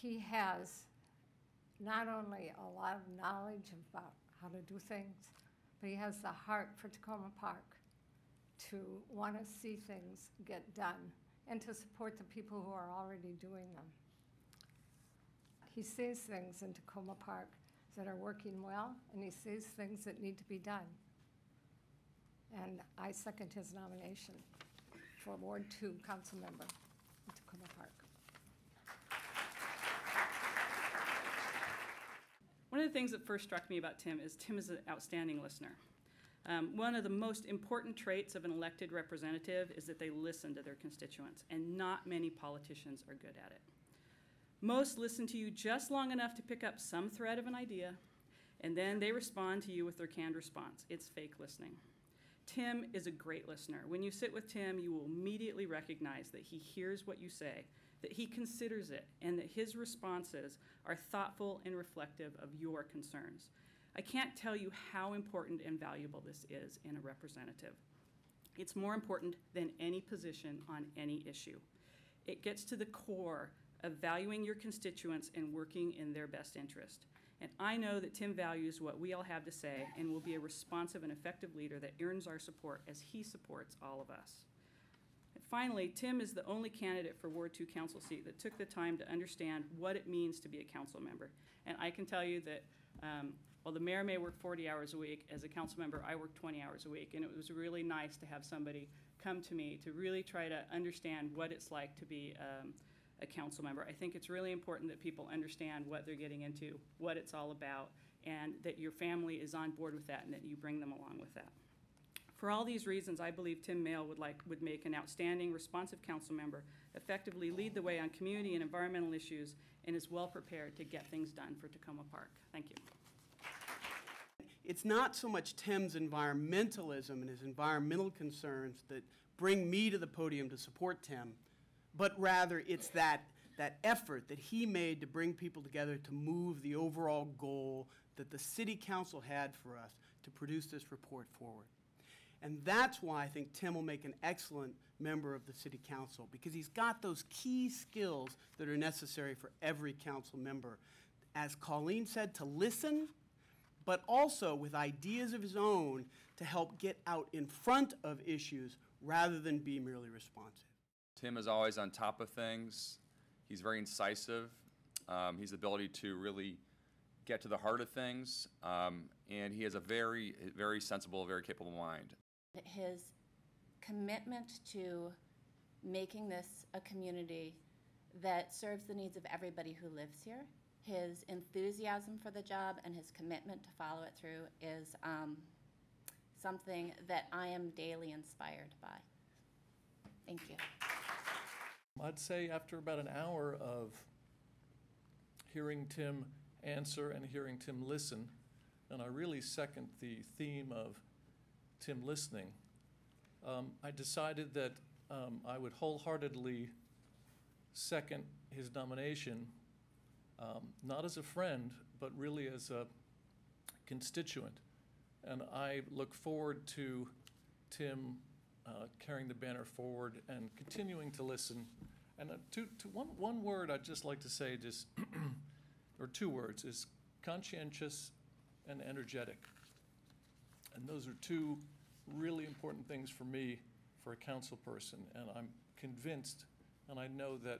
he has not only a lot of knowledge about how to do things, but he has the heart for Takoma Park to want to see things get done and to support the people who are already doing them. He sees things in Takoma Park that are working well, and he sees things that need to be done. And I second his nomination for Ward 2 council member in Takoma Park. One of the things that first struck me about Tim is an outstanding listener. One of the most important traits of an elected representative is that they listen to their constituents, and not many politicians are good at it. Most listen to you just long enough to pick up some thread of an idea, and then they respond to you with their canned response. It's fake listening. Tim is a great listener. When you sit with Tim, you will immediately recognize that he hears what you say, that he considers it, and that his responses are thoughtful and reflective of your concerns. I can't tell you how important and valuable this is in a representative. It's more important than any position on any issue. It gets to the core of valuing your constituents and working in their best interest. And I know that Tim values what we all have to say and will be a responsive and effective leader that earns our support as he supports all of us. And finally, Tim is the only candidate for Ward 2 council seat that took the time to understand what it means to be a council member. And I can tell you that while the mayor may work 40 hours a week, as a council member, I work 20 hours a week. And it was really nice to have somebody come to me to really try to understand what it's like to be a council member. I think it's really important that people understand what they're getting into, what it's all about, and that your family is on board with that and that you bring them along with that. For all these reasons, I believe Tim Mayle would make an outstanding, responsive council member, effectively lead the way on community and environmental issues, and is well prepared to get things done for Takoma Park. Thank you. It's not so much Tim's environmentalism and his environmental concerns that bring me to the podium to support Tim, but rather it's that effort that he made to bring people together to move the overall goal that the City Council had for us to produce this report forward. And that's why I think Tim will make an excellent member of the City Council, because he's got those key skills that are necessary for every council member. As Colleen said, to listen, but also with ideas of his own to help get out in front of issues rather than be merely responsive. Tim is always on top of things. He's very incisive. He's the ability to really get to the heart of things, and he has a very, very sensible, very capable mind. His commitment to making this a community that serves the needs of everybody who lives here, his enthusiasm for the job and his commitment to follow it through is something that I am daily inspired by. Thank you. I'd say after about an hour of hearing Tim answer and hearing Tim listen, and I really second the theme of Tim listening, I decided that I would wholeheartedly second his nomination, not as a friend, but really as a constituent. And I look forward to Tim carrying the banner forward and continuing to listen. And to one word I'd just like to say, just or two words, is conscientious and energetic. And those are two really important things for me, for a council person. And I'm convinced, and I know that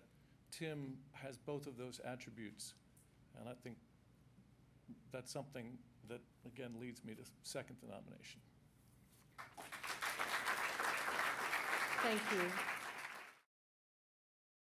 Tim has both of those attributes. And I think that's something that, again, leads me to second the nomination. Thank you.